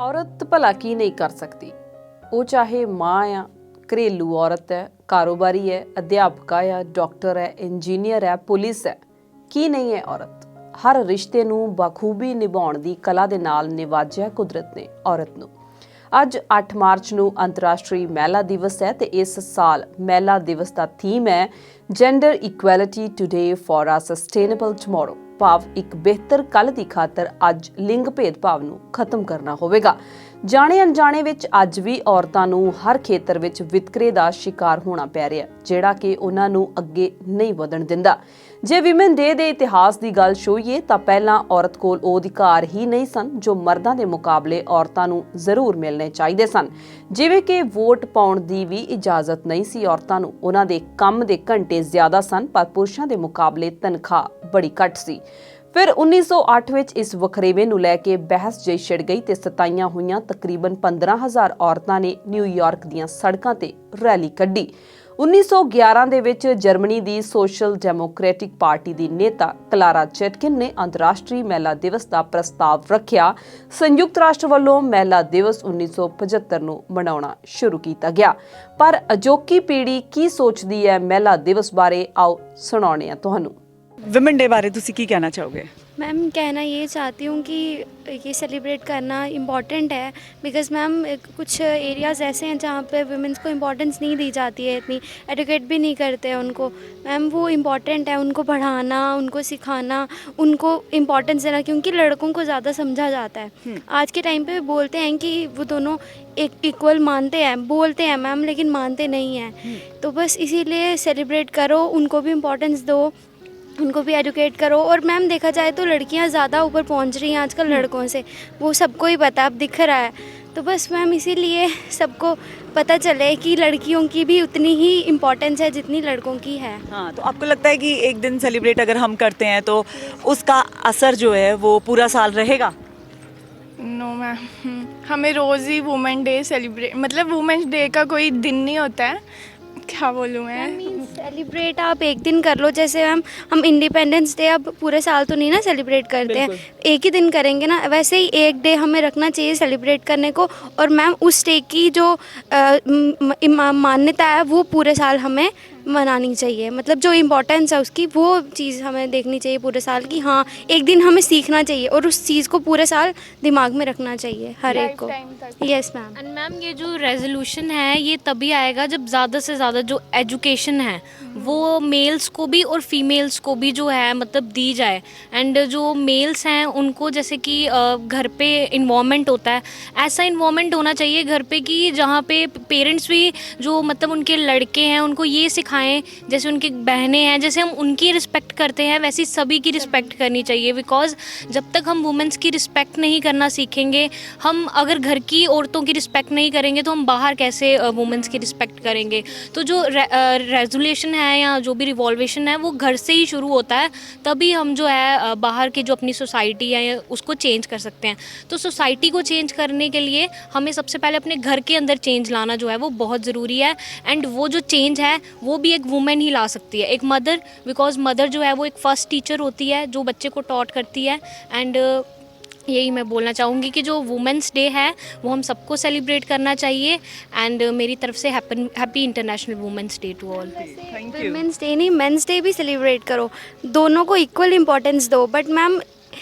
औरत भला की नहीं कर सकती। वो चाहे माँ या घरेलू औरत है, कारोबारी है, अध्यापका है, डॉक्टर है, इंजीनियर है, पुलिस है, की नहीं है औरत। हर रिश्ते ਨੂੰ ਬਖੂਬੀ ਨਿਭਾਉਣ ਦੀ ਕਲਾ ਦੇ ਨਾਲ ਨਿਵਾਜਿਆ ਕੁਦਰਤ ਨੇ ਔਰਤ ਨੂੰ। ਅੱਜ 8 ਮਾਰਚ ਨੂੰ ਅੰਤਰਰਾਸ਼ਟਰੀ ਮਹਿਲਾ ਦਿਵਸ ਹੈ ਤੇ ਇਸ ਸਾਲ ਮਹਿਲਾ ਦਿਵਸ ਦਾ ਥੀਮ ਹੈ gender equality today for a sustainable tomorrow. ਭਾਵ ਇੱਕ ਬਿਹਤਰ ਕੱਲ ਦੀ ਖਾਤਰ ਅੱਜ ਲਿੰਗ ਭੇਦਭਾਵ ਨੂੰ ਖਤਮ ਕਰਨਾ ਹੋਵੇਗਾ। ਜਾਣੇ ਅਣਜਾਣੇ ਵਿੱਚ ਅੱਜ ਵੀ ਔਰਤਾਂ ਨੂੰ ਹਰ ਖੇਤਰ ਵਿੱਚ ਵਿਤਕਰੇ ਦਾ ਸ਼ਿਕਾਰ ਹੋਣਾ ਪੈ ਰਿਹਾ, ਜਿਹੜਾ ਕਿ ਉਹਨਾਂ ਨੂੰ ਅੱਗੇ ਨਹੀਂ ਵਧਣ ਦਿੰਦਾ। ਜੇ ਵਿਮਨ ਡੇ ਦੇ ਇਤਿਹਾਸ ਦੀ ਗੱਲ ਛੋਈਏ ਤਾਂ ਪਹਿਲਾਂ ਔਰਤ ਕੋਲ ਉਹ ਅਧਿਕਾਰ ਹੀ ਨਹੀਂ ਸਨ ਜੋ ਮਰਦਾਂ ਦੇ ਮੁਕਾਬਲੇ ਔਰਤਾਂ ਨੂੰ ਜ਼ਰੂਰ ਮਿਲਣੇ ਚਾਹੀਦੇ ਸਨ। ਜਿਵੇਂ ਕਿ ਵੋਟ ਪਾਉਣ ਦੀ ਵੀ ਇਜਾਜ਼ਤ ਨਹੀਂ ਸੀ ਔਰਤਾਂ ਨੂੰ, ਉਹਨਾਂ ਦੇ ਕੰਮ ਦੇ ਘੰਟੇ ਜ਼ਿਆਦਾ ਸਨ ਪਰ ਪੁਰਸ਼ਾਂ ਦੇ ਮੁਕਾਬਲੇ ਤਨਖਾਹ ਬੜੀ ਘੱਟ ਸੀ। ਫਿਰ 1908 ਵਿੱਚ ਇਸ ਵਖਰੇਵੇਂ ਨੂੰ ਲੈ ਕੇ ਬਹਿਸ ਜਿਹੀ ਛਿੜ ਗਈ ਤੇ ਸਤਾਈਆਂ ਹੋਈਆਂ ਤਕਰੀਬਨ 15,000 ਔਰਤਾਂ ਨੇ ਨਿਊਯਾਰਕ ਦੀਆਂ ਸੜਕਾਂ ਤੇ ਰੈਲੀ ਕੱਢੀ। 1911 ਦੇ ਵਿੱਚ ਜਰਮਨੀ ਦੀ ਸੋਸ਼ਲ ਡੈਮੋਕ੍ਰੈਟਿਕ ਪਾਰਟੀ ਦੀ ਨੇਤਾ ਕਲਾਰਾ ਚੈਟਕਿਨ ਨੇ ਅੰਤਰਰਾਸ਼ਟਰੀ ਮਹਿਲਾ ਦਿਵਸ ਦਾ ਪ੍ਰਸਤਾਵ ਰੱਖਿਆ। ਸੰਯੁਕਤ ਰਾਸ਼ਟਰ ਵੱਲੋਂ ਮਹਿਲਾ ਦਿਵਸ 1975 ਨੂੰ ਮਨਾਉਣਾ ਸ਼ੁਰੂ ਕੀਤਾ ਗਿਆ। ਪਰ ਅਜੋਕੀ ਪੀੜ੍ਹੀ ਕੀ ਸੋਚਦੀ ਹੈ ਮਹਿਲਾ ਦਿਵਸ ਬਾਰੇ, ਆਓ ਸੁਣਾਉਂਦੇ ਹਾਂ ਤੁਹਾਨੂੰ। विमेन डे बारे तुसी की कहना चाहोगे? मैम कहना ये चाहती हूँ कि ये सेलिब्रेट करना इम्पॉर्टेंट है, बिकॉज़ मैम कुछ एरियाज़ ऐसे हैं जहाँ पे वुमेंस को इम्पोर्टेंस नहीं दी जाती है, इतनी एडुकेट भी नहीं करते हैं उनको। मैम वो इम्पॉर्टेंट है उनको पढ़ाना, उनको सिखाना, उनको इम्पोर्टेंस देना, क्योंकि लड़कों को ज़्यादा समझा जाता है। आज के टाइम पे बोलते हैं कि वो दोनों एक इक्वल मानते हैं, बोलते हैं मैम, लेकिन मानते नहीं हैं। तो बस इसीलिए सेलिब्रेट करो, उनको भी इम्पोर्टेंस दो, उनको भी एडुकेट करो। और मैम देखा जाए तो लड़कियां ज़्यादा ऊपर पहुंच रही हैं आजकल लड़कों से, वो सबको ही पता, अब दिख रहा है। तो बस मैम इसीलिए सबको पता चले कि लड़कियों की भी उतनी ही इम्पोर्टेंस है जितनी लड़कों की है। हाँ, तो आपको लगता है कि एक दिन सेलिब्रेट अगर हम करते हैं तो उसका असर जो है वो पूरा साल रहेगा? नो मैम, हमें रोज़ ही वुमेन डे सेलिब्रेट, मतलब वुमेन डे का कोई दिन नहीं होता है, क्या बोलूँ मैं। सेलिब्रेट आप एक दिन कर लो, जैसे हम इंडिपेंडेंस डे अब पूरे साल तो नहीं ना सेलिब्रेट करते हैं, एक ही दिन करेंगे ना, वैसे ही एक डे हमें रखना चाहिए सेलिब्रेट करने को। और मैम उस डे की जो मान्यता है वो पूरे साल हमें मनानी चाहिए, मतलब जो इम्पोर्टेंस है उसकी वो चीज़ हमें देखनी चाहिए पूरे साल की। हाँ, एक दिन हमें सीखना चाहिए और उस चीज़ को पूरे साल दिमाग में रखना चाहिए हर एक को। Yes ma'am. एंड मैम ये जो रेजोल्यूशन है ये तभी आएगा जब ज़्यादा से ज़्यादा जो एजुकेशन है वो मेल्स को भी और फीमेल्स को भी जो है मतलब दी जाए। एंड जो मेल्स हैं उनको जैसे कि घर पे इन्वॉल्वमेंट होता है, ऐसा इन्वॉल्वमेंट होना चाहिए घर पे कि जहाँ पे पेरेंट्स भी जो मतलब उनके लड़के हैं उनको ये सिखाएं, जैसे उनकी बहनें हैं जैसे हम उनकी रिस्पेक्ट करते हैं वैसी सभी की रिस्पेक्ट करनी चाहिए। बिकॉज जब तक हम वुमेंस की रिस्पेक्ट नहीं करना सीखेंगे, हम अगर घर की औरतों की रिस्पेक्ट नहीं करेंगे तो हम बाहर कैसे वुमेंस की रिस्पेक्ट करेंगे। तो जो रेजोल्यूशन है या जो भी रिवॉल्वेशन है वो घर से ही शुरू होता है, तभी हम जो है बाहर की जो अपनी सोसाइटी है उसको चेंज कर सकते हैं। तो सोसाइटी को चेंज करने के लिए हमें सबसे पहले अपने घर के अंदर चेंज लाना जो है वो बहुत ज़रूरी है। एंड वो जो चेंज है वो भी एक वुमेन ही ला सकती है, एक मदर, बिकॉज मदर जो है वो एक फर्स्ट टीचर होती है जो बच्चे को टॉट करती है। एंड यही मैं बोलना चाहूँगी कि जो वुमेंस डे है वो हम सबको सेलिब्रेट करना चाहिए। एंड मेरी तरफ से happy international women's day to all. Women's day नहीं, मेंस डे भी सेलिब्रेट करो, दोनों को इक्वल इम्पोर्टेंस दो। बट मैम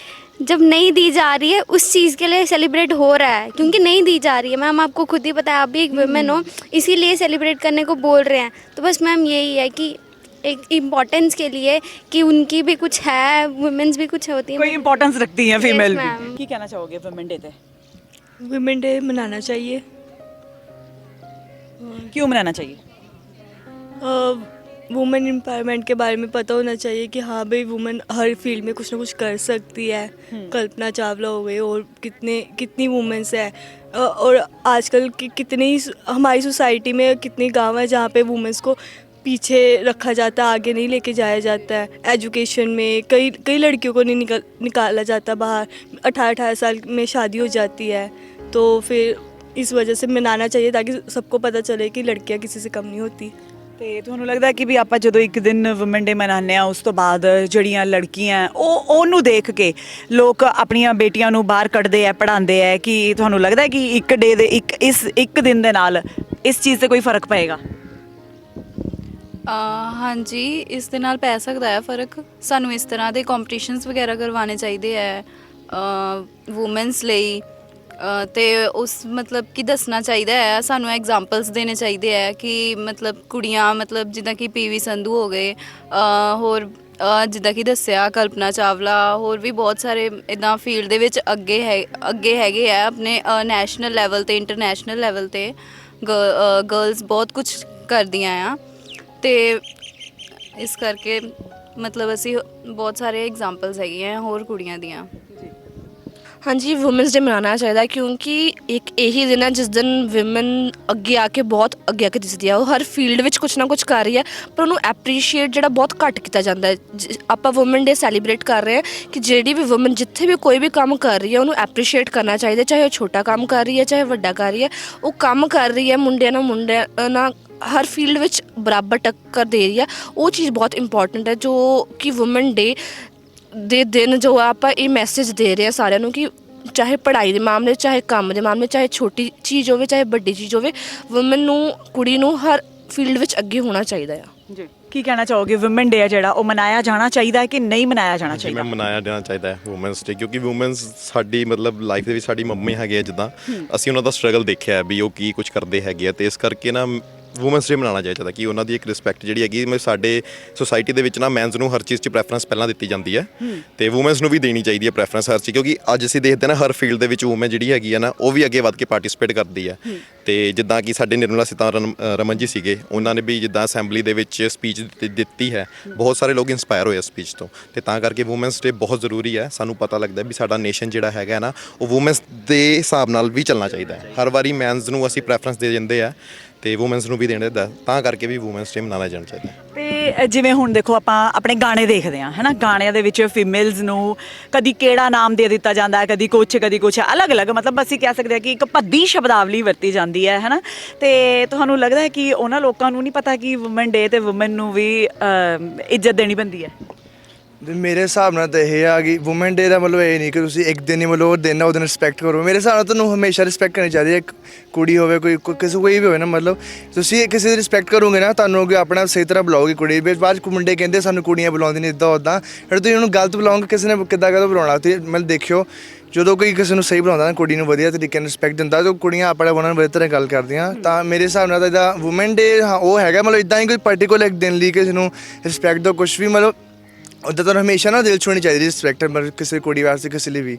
जब नहीं दी जा रही है उस चीज़ के लिए सेलिब्रेट हो रहा है, क्योंकि नहीं दी जा रही है। मैम आपको खुद ही पता है, आप भी एक वुमेन हो, इसीलिए सेलिब्रेट करने को बोल रहे हैं। तो बस मैम यही है कि एक इम्पोर्टेंस के लिए कि उनकी भी कुछ है, वुमेन्स भी कुछ होती हैं, कोई इम्पोर्टेंस रखती हैं फीमेल ma'am. भी। की कहना चाहोगे वुमेन डे पे? वुमेन डे मनाना चाहिए। क्यों मनाना चाहिए? वुमेन एम्पावरमेंट के बारे में पता होना चाहिए कि हाँ भाई वुमेन हर फील्ड में कुछ ना कुछ कर सकती है। कल्पना चावला हो गई और कितनी वुमेन्स है। और आजकल कितनी हमारी सोसाइटी में कितने गांव है जहाँ पे वुमेन्स को पीछे रखा जाता है, आगे नहीं लेके जाया जाता है। एजुकेशन में कई लड़कियों को नहीं निकाला जाता बाहर, 18 साल में शादी हो जाती है। तो फिर इस वजह से मनाना चाहिए ताकि सबको पता चले कि लड़कियां किसी से कम नहीं होती। ਤੇ ਤੁਹਾਨੂੰ ਲੱਗਦਾ ਕਿ ਵੀ ਆਪਾਂ ਜਦੋਂ ਇੱਕ ਦਿਨ ਵੂਮਨ ਡੇ ਮਨਾਉਂਦੇ ਆ ਉਸ ਤੋਂ ਬਾਅਦ ਜਿਹੜੀਆਂ ਲੜਕੀਆਂ ਉਹਨੂੰ ਦੇਖ ਕੇ ਲੋਕ ਆਪਣੀਆਂ ਬੇਟੀਆਂ ਨੂੰ ਬਾਹਰ ਕੱਢਦੇ ਆ ਪੜ੍ਹਾਉਂਦੇ ਆ ਕਿ ਤੁਹਾਨੂੰ ਲੱਗਦਾ ਕਿ ਇੱਕ ਡੇ ਦੇ ਇੱਕ ਦਿਨ ਦੇ ਨਾਲ ਇਸ ਚੀਜ਼ ਤੇ ਕੋਈ ਫਰਕ ਪਏਗਾ? ਹਾਂਜੀ, ਇਸ ਦੇ ਨਾਲ ਪੈ ਸਕਦਾ ਹੈ ਫ਼ਰਕ। ਸਾਨੂੰ ਇਸ ਤਰ੍ਹਾਂ ਦੇ ਕੰਪੀਟੀਸ਼ਨਸ ਵਗੈਰਾ ਕਰਵਾਉਣੇ ਚਾਹੀਦੇ ਹੈ ਵੂਮਨਸ ਲਈ ਤੇ ਉਸ ਮਤਲਬ ਕਿ ਦੱਸਣਾ ਚਾਹੀਦਾ ਹੈ ਸਾਨੂੰ, ਐਗਜ਼ਾਮਪਲਸ ਦੇਣੇ ਚਾਹੀਦੇ ਹੈ ਕਿ ਮਤਲਬ ਕੁੜੀਆਂ ਮਤਲਬ ਜਿੱਦਾਂ ਕਿ ਪੀਵੀ ਸੰਧੂ ਹੋ ਗਏ, ਹੋਰ ਜਿੱਦਾਂ ਕਿ ਦੱਸਿਆ ਕਲਪਨਾ ਚਾਵਲਾ, ਹੋਰ ਵੀ ਬਹੁਤ ਸਾਰੇ ਇੱਦਾਂ ਫੀਲਡ ਦੇ ਵਿੱਚ ਅੱਗੇ ਹੈਗੇ ਆ ਆਪਣੇ ਨੈਸ਼ਨਲ ਲੈਵਲ ਤੇ ਇੰਟਰਨੈਸ਼ਨਲ ਲੈਵਲ ਤੇ ਗਰਲਸ ਬਹੁਤ ਕੁਝ ਕਰਦੀਆਂ ਆ। ਤੇ ਇਸ ਕਰਕੇ ਮਤਲਬ ਅਸੀਂ ਬਹੁਤ ਸਾਰੇ ਐਗਜ਼ਾਮਪਲਸ ਹੈਗੀਆਂ ਹੋਰ ਕੁੜੀਆਂ ਦੀਆਂ। ਹਾਂਜੀ, ਵੂਮਨਸ ਡੇ ਮਨਾਉਣਾ ਚਾਹੀਦਾ ਕਿਉਂਕਿ ਇੱਕ ਇਹੀ ਦਿਨ ਹੈ ਜਿਸ ਦਿਨ ਵਿਮਨ ਅੱਗੇ ਆ ਕੇ ਬਹੁਤ ਅੱਗੇ ਆ ਕੇ ਦਿਸਦੀ ਆ। ਉਹ ਹਰ ਫੀਲਡ ਵਿੱਚ ਕੁਛ ਨਾ ਕੁਛ ਕਰ ਰਹੀ ਹੈ ਪਰ ਉਹਨੂੰ ਐਪਰੀਸ਼ੀਏਟ ਜਿਹੜਾ ਬਹੁਤ ਘੱਟ ਕੀਤਾ ਜਾਂਦਾ ਹੈ। ਆਪਾਂ ਵੂਮਨ ਡੇ ਸੈਲੀਬ੍ਰੇਟ ਕਰ ਰਹੇ ਹਾਂ ਕਿ ਜਿਹੜੀ ਵੀ ਵੂਮਨ ਜਿੱਥੇ ਵੀ ਕੋਈ ਵੀ ਕੰਮ ਕਰ ਰਹੀ ਹੈ ਉਹਨੂੰ ਐਪਰੀਸ਼ੀਏਟ ਕਰਨਾ ਚਾਹੀਦਾ, ਚਾਹੇ ਉਹ ਛੋਟਾ ਕੰਮ ਕਰ ਰਹੀ ਹੈ ਚਾਹੇ ਵੱਡਾ ਕਰ ਰਹੀ ਹੈ। ਉਹ ਕੰਮ ਕਰ ਰਹੀ ਹੈ, ਮੁੰਡਿਆਂ ਨਾਲ ਹਰ ਫੀਲਡ ਵਿੱਚ ਬਰਾਬਰ ਟੱਕਰ ਦੇ ਰਹੀ ਹੈ। ਉਹ ਚੀਜ਼ ਬਹੁਤ ਇੰਪੋਰਟੈਂਟ ਹੈ ਜੋ ਕਿ ਵੂਮਨ ਡੇ ਦੇ ਦਿਨ ਜੋ ਆਪਾਂ ਇਹ ਮੈਸੇਜ ਦੇ ਰਹੇ ਹਾਂ ਸਾਰਿਆਂ ਨੂੰ ਕਿ ਚਾਹੇ ਪੜ੍ਹਾਈ ਦੇ ਮਾਮਲੇ, ਚਾਹੇ ਕੰਮ ਦੇ ਮਾਮਲੇ, ਚਾਹੇ ਛੋਟੀ ਚੀਜ਼ ਹੋਵੇ ਚਾਹੇ ਵੱਡੀ ਚੀਜ਼ ਹੋਵੇ, ਵੂਮਨ ਨੂੰ, ਕੁੜੀ ਨੂੰ ਹਰ ਫੀਲਡ ਵਿੱਚ ਅੱਗੇ ਹੋਣਾ ਚਾਹੀਦਾ ਆ। ਜੀ, ਕੀ ਕਹਿਣਾ ਚਾਹੋਗੇ? ਵੂਮਨ ਡੇ ਹੈ ਜਿਹੜਾ ਉਹ ਮਨਾਇਆ ਜਾਣਾ ਚਾਹੀਦਾ ਹੈ ਕਿ ਨਹੀਂ ਮਨਾਇਆ ਜਾਣਾ ਚਾਹੀਦਾ? ਮੈਂ ਮਨਾਇਆ ਜਾਣਾ ਚਾਹੀਦਾ ਹੈ ਵੂਮਨਸ ਡੇ, ਕਿਉਂਕਿ ਵੂਮਨਸ ਸਾਡੀ ਮਤਲਬ ਲਾਈਫ ਦੇ ਵਿੱਚ ਸਾਡੀ ਮੰਮੀ ਹੈਗੇ ਆ, ਜਿੱਦਾਂ ਅਸੀਂ ਉਹਨਾਂ ਦਾ ਸਟਰਗਲ ਦੇਖਿਆ ਵੀ ਉਹ ਕੀ ਕੁਝ ਕਰਦੇ ਹੈਗੇ ਆ, ਤੇ ਇਸ ਕਰਕੇ ਨਾ ਵੂਮਨਸ ਡੇ ਮਨਾਉਣਾ ਚਾਹੀਦਾ ਕਿ ਉਹਨਾਂ ਦੀ ਇੱਕ ਰਿਸਪੈਕਟ ਜਿਹੜੀ ਹੈਗੀ ਮੈਂ ਸਾਡੇ ਸੋਸਾਇਟੀ ਦੇ ਵਿੱਚ ਨਾ ਮੈਨਸ ਨੂੰ ਹਰ ਚੀਜ਼ 'ਚ ਪ੍ਰੈਫਰੈਂਸ ਪਹਿਲਾਂ ਦਿੱਤੀ ਜਾਂਦੀ ਹੈ ਤੇ ਵੂਮਨਸ ਨੂੰ ਵੀ ਦੇਣੀ ਚਾਹੀਦੀ ਹੈ ਪ੍ਰੈਫਰੈਂਸ ਹਰ ਚੀਜ਼, ਕਿਉਂਕਿ ਅੱਜ ਅਸੀਂ ਦੇਖਦੇ ਨਾ ਹਰ ਫੀਲਡ ਦੇ ਵਿੱਚ ਵੂਮਨ ਜਿਹੜੀ ਹੈਗੀ ਆ ਨਾ ਉਹ ਵੀ ਅੱਗੇ ਵੱਧ ਕੇ ਪਾਰਟਿਸਿਪੇਟ ਕਰਦੀ ਹੈ। ਤੇ ਜਿੱਦਾਂ ਕਿ ਸਾਡੇ ਨਿਰਮਲਾ ਸੀਤਾਰਮਨ ਜੀ ਸੀਗੇ, ਉਹਨਾਂ ਨੇ ਵੀ ਜਿੱਦਾਂ ਅਸੈਂਬਲੀ ਦੇ ਵਿੱਚ ਸਪੀਚ ਦਿੱਤੀ ਹੈ, ਬਹੁਤ ਸਾਰੇ ਲੋਕ ਇੰਸਪਾਇਰ ਹੋਏ ਸਪੀਚ ਤੋਂ, ਤੇ ਤਾਂ ਕਰਕੇ ਵੂਮਨਸ ਡੇ ਬਹੁਤ ਜ਼ਰੂਰੀ ਹੈ। ਸਾਨੂੰ ਪਤਾ ਲੱਗਦਾ ਵੀ ਸਾਡਾ ਨੇਸ਼ਨ ਜਿਹੜਾ ਹੈਗਾ ਨਾ ਉਹ ਵੂਮਨਸ ਦੇ ਹਿਸਾਬ ਨਾਲ ਵੀ ਚੱਲਣਾ ਚਾਹੀਦਾ ਹੈ। ਹਰ ਵਾਰੀ ਮੈਨਸ ਨੂੰ ਅਸੀਂ ਪ੍ਰੈਫਰੈਂਸ ਦੇ ਦਿੰਦੇ ਆ ਤੇ ਵੂਮਨਸ ਨੂੰ ਵੀ ਦੇਣਾ ਚਾਹੀਦਾ, ਤਾਂ ਕਰਕੇ ਵੀ ਵੂਮਨਸ ਡੇ ਮਨਾਉਣਾ ਜਾਣਾ ਚਾਹੀਦਾ। ਤੇ ਜਿਵੇਂ ਹੁਣ ਦੇਖੋ ਆਪਾਂ ਆਪਣੇ ਗਾਣੇ ਦੇਖਦੇ ਹਾਂ ਹੈ ਨਾ, ਗਾਣਿਆਂ ਦੇ ਵਿੱਚ ਫੀਮੇਲਸ ਨੂੰ ਕਦੀ ਕਿਹੜਾ ਨਾਮ ਦੇ ਦਿੱਤਾ ਜਾਂਦਾ ਹੈ, ਕਦੀ ਕੁਛ ਅਲੱਗ-ਅਲੱਗ, ਮਤਲਬ ਅਸੀਂ ਕਹਿ ਸਕਦੇ ਹਾਂ ਕਿ ਇੱਕ ਭੱਦੀ ਸ਼ਬਦਾਵਲੀ ਵਰਤੀ ਜਾਂਦੀ ਹੈ ਨਾ। ਤੇ ਤੁਹਾਨੂੰ ਲੱਗਦਾ ਹੈ ਕਿ ਉਹਨਾਂ ਲੋਕਾਂ ਨੂੰ ਨਹੀਂ ਪਤਾ ਕਿ ਵੂਮਨ ਡੇ ਤੇ ਵੂਮਨ ਨੂੰ ਵੀ ਇੱਜ਼ਤ ਦੇਣੀ ਪੈਂਦੀ ਹੈ? ਮੇਰੇ ਹਿਸਾਬ ਨਾਲ ਤਾਂ ਇਹ ਆ ਕਿ ਵੂਮਨ ਡੇ ਦਾ ਮਤਲਬ ਇਹ ਨਹੀਂ ਕਿ ਤੁਸੀਂ ਇੱਕ ਦਿਨ ਹੀ ਮਤਲਬ ਉਹ ਦਿਨ ਆ ਉਹਦੇ ਰਿਸਪੈਕਟ ਕਰੋ। ਮੇਰੇ ਹਿਸਾਬ ਨਾਲ ਤੁਹਾਨੂੰ ਹਮੇਸ਼ਾ ਰਿਸਪੈਕਟ ਕਰਨੀ ਚਾਹੀਦੀ ਹੈ। ਕੁੜੀ ਹੋਵੇ ਕੋਈ ਵੀ ਹੋਵੇ ਨਾ, ਮਤਲਬ ਤੁਸੀਂ ਕਿਸੇ ਦੀ ਰਿਸਪੈਕਟ ਕਰੋਗੇ ਨਾ ਤੁਹਾਨੂੰ ਅੱਗੇ ਆਪਣਾ ਸਹੀ ਤਰ੍ਹਾਂ ਬੁਲਾਓਗੇ। ਕੁੜੀ ਵੀ ਬਾਅਦ ਮੁੰਡੇ ਕਹਿੰਦੇ ਸਾਨੂੰ ਕੁੜੀਆਂ ਬੁਲਾਉਂਦੀ ਨਹੀਂ ਇੱਦਾਂ ਉੱਦਾਂ, ਫਿਰ ਤੁਸੀਂ ਉਹਨੂੰ ਗਲਤ ਬੁਲਾਓਗੇ, ਕਿਸੇ ਨੇ ਕਿੱਦਾਂ ਬੁਲਾਉਣਾ। ਤੁਸੀਂ ਮਤਲਬ ਦੇਖਿਓ ਜਦੋਂ ਕੋਈ ਕਿਸੇ ਨੂੰ ਸਹੀ ਬੁਲਾਉਂਦਾ ਨਾ, ਕੁੜੀ ਨੂੰ ਵਧੀਆ ਤਰੀਕੇ ਨਾਲ ਰਿਸਪੈਕਟ ਦਿੰਦਾ, ਤਾਂ ਕੁੜੀਆਂ ਆਪਣੇ ਉਹਨਾਂ ਨੂੰ ਵਧੀਆ ਤਰ੍ਹਾਂ ਗੱਲ ਕਰਦੀਆਂ। ਤਾਂ ਮੇਰੇ ਹਿਸਾਬ ਨਾਲ ਤਾਂ ਇਹਦਾ ਵੂਮਨ ਡੇ ਉਹ ਹੈਗਾ, ਮਤਲਬ ਇੱਦਾਂ ਹੀ ਕੋਈ ਪਰਟੀਕੂਲਰ ਇੱਕ ਦਿਨ ਲਈ ਕਿਸੇ ਨੂੰ ਰਿਸਪੈਕਟ ਦਿਓ ਕੁਛ ਵੀ, ਮਤਲਬ ਉੱਦਾਂ ਤੁਹਾਨੂੰ ਹਮੇਸ਼ਾ ਨਾ ਦਿਲ 'ਚ ਹੋਣੀ ਚਾਹੀਦੀ ਰਿਸਪੈਕਟ, ਮਤਲਬ ਕਿਸੇ ਕੁੜੀ ਵਾਸਤੇ ਕਿਸੇ ਲਈ ਵੀ।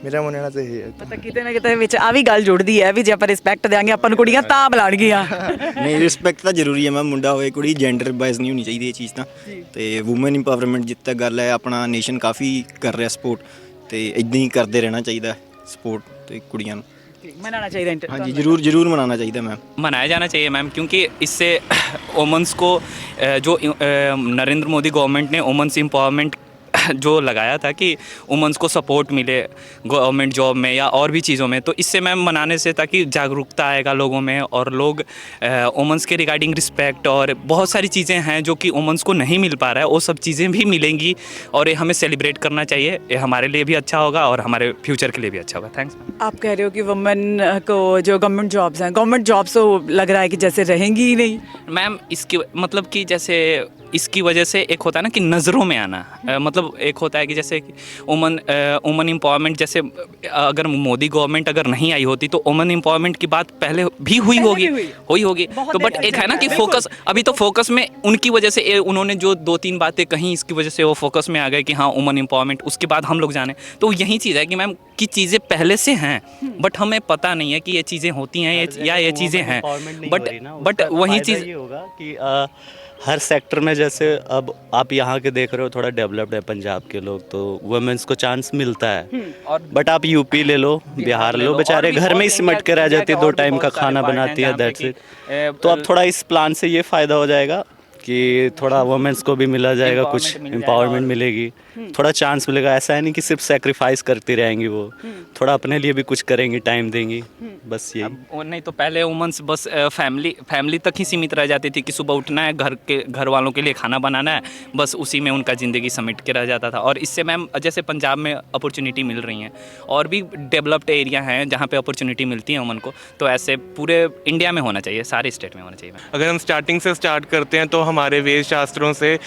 ਮੇਰਾ ਮੰਨਣਾ ਤਾਂ ਇਹ ਹੈ। ਪਤਾ ਕਿਤੇ ਨਾ ਕਿਤੇ ਵਿੱਚ ਆ ਵੀ ਗੱਲ ਜੁੜਦੀ ਹੈ ਵੀ ਜੇ ਆਪਾਂ ਰਿਸਪੈਕਟ ਦਿਆਂਗੇ ਆਪਾਂ ਨੂੰ ਕੁੜੀਆਂ ਤਾਂ ਬੁਲਾਣਗੀਆਂ। ਨਹੀਂ, ਰਿਸਪੈਕਟ ਤਾਂ ਜ਼ਰੂਰੀ ਹੈ ਮੈਮ, ਮੁੰਡਾ ਹੋਵੇ ਕੁੜੀ, ਜੈਂਡਰ ਬਾਇਸ ਨਹੀਂ ਹੋਣੀ ਚਾਹੀਦੀ ਇਹ ਚੀਜ਼ ਤਾਂ। ਤੇ ਵੂਮਨ ਇੰਪਾਵਰਮੈਂਟ ਜਿੱਥੇ ਤੱਕ ਗੱਲ ਹੈ, ਆਪਣਾ ਨੇਸ਼ਨ ਕਾਫੀ ਕਰ ਰਿਹਾ ਸਪੋਰਟ, ਤੇ ਇੱਦਾਂ ਹੀ ਕਰਦੇ ਰਹਿਣਾ ਚਾਹੀਦਾ ਸਪੋर्ट ਤੇ ਕੁੜੀਆਂ ਨੂੰ मनाना चाहिए। हाँ जी, जरूर मनाना चाहिए मैम, मनाया जाना चाहिए मैम, क्योंकि इससे वुमेंस को जो नरेंद्र मोदी गवर्नमेंट ने वुमेंस एम्पावरमेंट जो लगाया था कि वुमेंस को सपोर्ट मिले गवर्नमेंट जॉब में या और भी चीज़ों में, तो इससे मैम मनाने से ताकि जागरूकता आएगा लोगों में और लोग वुमेंस के रिगार्डिंग रिस्पेक्ट और बहुत सारी चीज़ें हैं जो कि वुमेंस को नहीं मिल पा रहा है, वो सब चीज़ें भी मिलेंगी और ये हमें सेलिब्रेट करना चाहिए। ये हमारे लिए भी अच्छा होगा और हमारे फ्यूचर के लिए भी अच्छा होगा। थैंक्स। आप कह रहे हो कि वुमेन को जो गवर्नमेंट जॉब्स हैं, गवर्नमेंट जॉब्स तो लग रहा है कि जैसे रहेंगी ही नहीं मैम। इसकी मतलब कि जैसे इसकी वजह से एक होता है ना कि नज़रों में आना, मतलब एक होता है कि जैसे वुमन एम्पावरमेंट, जैसे अगर मोदी गवर्नमेंट अगर नहीं आई होती तो वुमन एम्पावरमेंट की बात पहले भी हुई होगी तो बट एक है ना कि फोकस, अभी तो फोकस में उनकी वजह से उन्होंने जो 2-3 बातें कहीं इसकी वजह से वो फोकस में आ गए कि हाँ वुमन एम्पावरमेंट, उसके बाद हम लोग जाने। तो यही चीज़ है कि मैम कि चीज़ें पहले से हैं बट हमें पता नहीं है कि ये चीज़ें होती हैं या ये चीज़ें हैं, बट वही चीज़ होगा कि हर सेक्टर में, जैसे अब आप यहाँ के देख रहे हो थोड़ा डेवलप्ड है पंजाब के लोग, तो वुमेन्स को चांस मिलता है, बट आप यूपी ले लो, बिहार ले लो, बेचारे घर में ही सिमट के रह जाती है, 2 टाइम का खाना बनाती है, दैट्स इट। तो अब थोड़ा इस प्लान से ये फ़ायदा हो जाएगा कि थोड़ा वुमेन्स को भी मिला जाएगा, कुछ एम्पावरमेंट मिलेगी, थोड़ा चांस मिलेगा। ऐसा है नहीं कि सिर्फ सेक्रीफाइस करती रहेंगी, वो थोड़ा अपने लिए भी कुछ करेंगी, टाइम देंगी, बस यही। और नहीं तो पहले वुमेन्स बस फैमिली तक ही सीमित रह जाती थी कि सुबह उठना है, घर वालों के लिए खाना बनाना है, बस उसी में उनका ज़िंदगी समेट के रह जाता था। और इससे मैम जैसे पंजाब में अपॉर्चुनिटी मिल रही हैं और भी डेवलप्ड एरिया हैं जहाँ पे अपॉर्चुनिटी मिलती है वुमन को, तो ऐसे पूरे इंडिया में होना चाहिए, सारे स्टेट में होना चाहिए। अगर हम स्टार्टिंग से स्टार्ट करते हैं तो हमारे वेद शास्त्रों से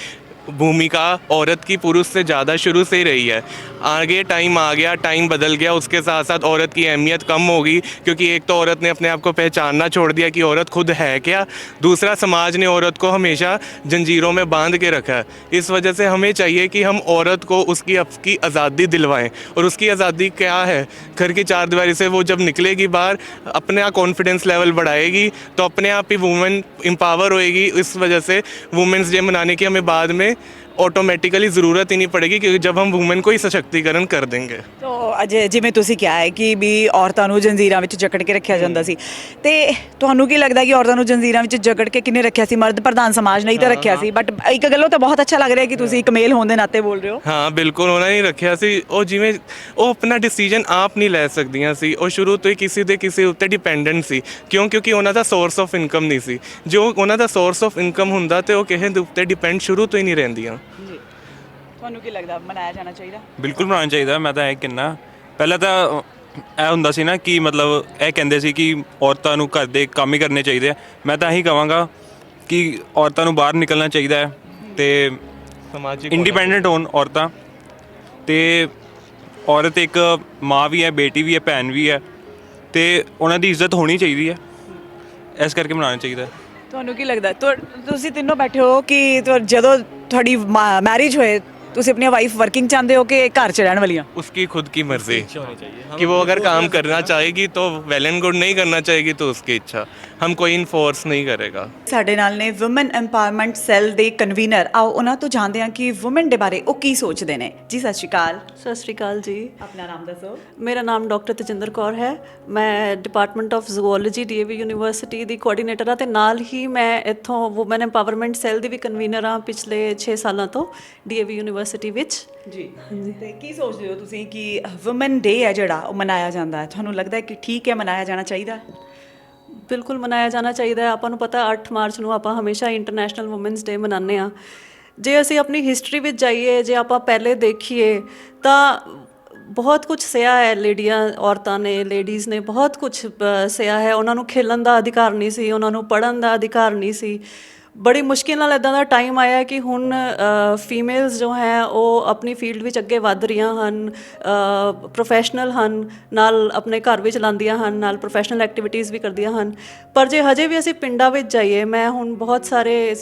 भूमिका औरत की पुरुष से ज़्यादा शुरू से ही रही है। आगे टाइम आ गया, टाइम बदल गया, उसके साथ साथ औरत की अहमियत कम होगी, क्योंकि एक तो औरत ने अपने आप को पहचानना छोड़ दिया कि औरत खुद है क्या, दूसरा समाज ने औरत को हमेशा जंजीरों में बांध के रखा है। इस वजह से हमें चाहिए कि हम औरत को उसकी आज़ादी दिलवाएं। और उसकी आज़ादी क्या है? घर की चारदीवारी से वो जब निकलेगी बाहर, अपना कॉन्फिडेंस लेवल बढ़ाएगी तो अपने आप ही वुमेन एम्पावर होएगी। इस वजह से वुमेंस डे मनाने की हमें बाद में ਆਟੋਮੈਟਿਕਲੀ ਜ਼ਰੂਰਤ ਹੀ ਨਹੀਂ ਪੜੇਗੀ, ਕਿਉਂਕਿ ਜਬ ਹਮ ਵੂਮਨ ਕੋ ਹੀ ਸਸ਼ਕਤੀਕਰਨ ਕਰ ਦੇਂਗੇ। ਤੋ ਅਜੇ ਜਿਵੇਂ ਤੁਸੀਂ ਕਿਹਾ ਹੈ ਕਿ ਵੀ ਔਰਤਾਂ ਨੂੰ ਜੰਜ਼ੀਰਾਂ ਵਿੱਚ ਜਕੜ ਕੇ ਰੱਖਿਆ ਜਾਂਦਾ ਸੀ, ਤੇ ਤੁਹਾਨੂੰ ਕੀ ਲੱਗਦਾ ਕਿ ਔਰਤਾਂ ਨੂੰ ਜੰਜ਼ੀਰਾਂ ਵਿੱਚ ਜਕੜ ਕੇ ਕਿੰਨੇ ਰੱਖਿਆ ਸੀ? ਮਰਦ ਪ੍ਰਧਾਨ ਸਮਾਜ ਨਹੀਂ ਤਾਂ ਰੱਖਿਆ ਸੀ, ਬਟ ਇੱਕ ਗੱਲੋਂ ਤਾਂ ਬਹੁਤ ਅੱਛਾ ਲੱਗ ਰਿਹਾ ਕਿ ਤੁਸੀਂ ਇੱਕ ਮੇਲ ਹੋਣ ਦੇ ਨਾਤੇ ਬੋਲ ਰਹੇ ਹੋ। ਹਾਂ ਬਿਲਕੁਲ, ਉਹਨਾਂ ਨੇ ਰੱਖਿਆ ਸੀ। ਉਹ ਜਿਵੇਂ ਉਹ ਆਪਣਾ ਡਿਸੀਜਨ ਆਪ ਨਹੀਂ ਲੈ ਸਕਦੀਆਂ ਸੀ, ਉਹ ਸ਼ੁਰੂ ਤੋਂ ਹੀ ਕਿਸੇ ਉੱਤੇ ਡਿਪੈਂਡੈਂਟ ਸੀ। ਕਿਉਂਕਿ ਉਹਨਾਂ ਦਾ ਸੋਰਸ ਆਫ ਇਨਕਮ ਨਹੀਂ ਸੀ। ਜੋ ਉਹਨਾਂ ਦਾ ਸੋਰਸ ਆਫ ਇਨਕਮ ਹੁੰਦਾ ਤੇ ਉਹ ਕਿਸੇ ਦੇ ਉੱਤੇ ਡਿਪੈਂਡ ਸ਼ੁਰੂ ਤੋਂ ਹੀ ਨਹੀਂ ਰਹਿੰਦੀਆਂ। ਤੁਹਾਨੂੰ ਕੀ ਲੱਗਦਾ ਮਨਾਇਆ ਜਾਣਾ ਚਾਹੀਦਾ? ਬਿਲਕੁਲ ਮਨਾਉਣਾ ਚਾਹੀਦਾ। ਮੈਂ ਤਾਂ ਇਹ ਕਹਿੰਦਾ, ਪਹਿਲਾਂ ਤਾਂ ਇਹ ਹੁੰਦਾ ਸੀ ਨਾ ਕਿ ਮਤਲਬ ਇਹ ਕਹਿੰਦੇ ਸੀ ਕਿ ਔਰਤਾਂ ਨੂੰ ਘਰ ਦੇ ਕੰਮ ਹੀ ਕਰਨੇ ਚਾਹੀਦੇ ਆ। ਮੈਂ ਤਾਂ ਇਹੀ ਕਹਾਂਗਾ ਕਿ ਔਰਤਾਂ ਨੂੰ ਬਾਹਰ ਨਿਕਲਣਾ ਚਾਹੀਦਾ ਹੈ ਤੇ ਸਮਾਜਿਕ ਇੰਡੀਪੈਂਡੈਂਟ ਹੋਣ ਔਰਤਾਂ। ਤੇ ਔਰਤ ਇੱਕ ਮਾਂ ਵੀ ਹੈ, ਬੇਟੀ ਵੀ ਹੈ, ਭੈਣ ਵੀ ਹੈ, ਤੇ ਉਹਨਾਂ ਦੀ ਇੱਜ਼ਤ ਹੋਣੀ ਚਾਹੀਦੀ ਹੈ। ਇਸ ਕਰਕੇ ਮਨਾਉਣਾ ਚਾਹੀਦਾ। ਤੁਹਾਨੂੰ ਕੀ ਲੱਗਦਾ? ਤੁਸੀਂ ਤਿੰਨੋਂ ਬੈਠੇ ਹੋ ਕਿ ਜਦੋਂ ਤੁਹਾਡੀ ਮੈਰਿਜ ਹੋਏ ਤੁਸੀਂ अपनी वाइफ वर्किंग चाहते हो कि घर च रहने वाली? उसकी खुद की मर्जी कि वो अगर काम करना चाहेगी तो वेल एंड गुड, नहीं करना चाहेगी तो उसकी इच्छा, हम कोई इन्फोर्स नहीं करेगा। ਸਾਡੇ ਨਾਲ ਨੇ ਵੂਮਨ ਐਮਪਾਵਰਮੈਂਟ ਸੈੱਲ ਦੇ ਕਨਵੀਨਰ, ਆਓ ਉਹਨਾਂ ਤੋਂ ਜਾਣਦੇ ਹਾਂ ਕਿ ਵੂਮਨ ਦੇ ਬਾਰੇ ਉਹ ਕੀ ਸੋਚਦੇ ਨੇ। ਜੀ ਸਤਿ ਸ਼੍ਰੀ ਅਕਾਲ। ਸਤਿ ਸ਼੍ਰੀ ਅਕਾਲ ਜੀ। ਆਪਣਾ ਨਾਮ ਦੱਸੋ। ਮੇਰਾ ਨਾਮ ਡਾਕਟਰ ਤਜਿੰਦਰ ਕੌਰ ਹੈ। ਮੈਂ department of ਜ਼ੂਓਲੋਜੀ DAV university the coordinator ਹਾਂ, ਤੇ ਨਾਲ ਹੀ ਮੈਂ ਇੱਥੋਂ ਵੂਮਨ ਐਮਪਾਵਰਮੈਂਟ ਸੈੱਲ ਦੀ ਵੀ ਕਨਵੀਨਰ ਹਾਂ ਪਿਛਲੇ 6 ਸਾਲਾਂ ਤੋਂ DAV ਯੂਨੀਵਰਸਿਟੀ ਵਿੱਚ। ਜੀ ਤੇ ਕੀ ਸੋਚਦੇ ਹੋ ਤੁਸੀਂ ਕਿ ਵੂਮਨ ਡੇ ਹੈ ਜਿਹੜਾ ਉਹ ਮਨਾਇਆ ਜਾਂਦਾ ਹੈ, ਤੁਹਾਨੂੰ ਲੱਗਦਾ ਹੈ ਕਿ ਠੀਕ ਹੈ, ਮਨਾਇਆ ਜਾਣਾ ਚਾਹੀਦਾ? ਬਿਲਕੁਲ ਮਨਾਇਆ ਜਾਣਾ ਚਾਹੀਦਾ ਹੈ। ਆਪਾਂ ਨੂੰ ਪਤਾ 8 ਮਾਰਚ ਨੂੰ ਆਪਾਂ ਹਮੇਸ਼ਾ ਇੰਟਰਨੈਸ਼ਨਲ ਵੂਮਨਸ ਡੇ ਮਨਾਉਂਦੇ ਹਾਂ। ਜੇ ਅਸੀਂ ਆਪਣੀ ਹਿਸਟਰੀ ਵਿੱਚ ਜਾਈਏ, ਜੇ ਆਪਾਂ ਪਹਿਲੇ ਦੇਖੀਏ ਤਾਂ ਬਹੁਤ ਕੁਝ ਸਹਿਆ ਹੈ ਔਰਤਾਂ ਨੇ, ਲੇਡੀਜ਼ ਨੇ ਬਹੁਤ ਕੁਝ ਸਹਿਆ ਹੈ। ਉਹਨਾਂ ਨੂੰ ਖੇਲਣ ਦਾ ਅਧਿਕਾਰ ਨਹੀਂ ਸੀ, ਉਹਨਾਂ ਨੂੰ ਪੜ੍ਹਨ ਦਾ ਅਧਿਕਾਰ ਨਹੀਂ ਸੀ। ਬੜੀ ਮੁਸ਼ਕਿਲ ਨਾਲ ਇੱਦਾਂ ਦਾ ਟਾਈਮ ਆਇਆ ਕਿ ਹੁਣ ਫੀਮੇਲਸ ਜੋ ਹੈ ਉਹ ਆਪਣੀ ਫੀਲਡ ਵਿੱਚ ਅੱਗੇ ਵੱਧ ਰਹੀਆਂ ਹਨ, ਪ੍ਰੋਫੈਸ਼ਨਲ ਹਨ, ਨਾਲ ਆਪਣੇ ਘਰ ਵੀ ਚਲਾਉਂਦੀਆਂ ਹਨ, ਨਾਲ ਪ੍ਰੋਫੈਸ਼ਨਲ ਐਕਟੀਵਿਟੀਜ਼ ਵੀ ਕਰਦੀਆਂ ਹਨ। ਪਰ ਜੇ ਹਜੇ ਵੀ ਅਸੀਂ ਪਿੰਡਾਂ ਵਿੱਚ ਜਾਈਏ, ਮੈਂ ਹੁਣ ਬਹੁਤ ਸਾਰੇ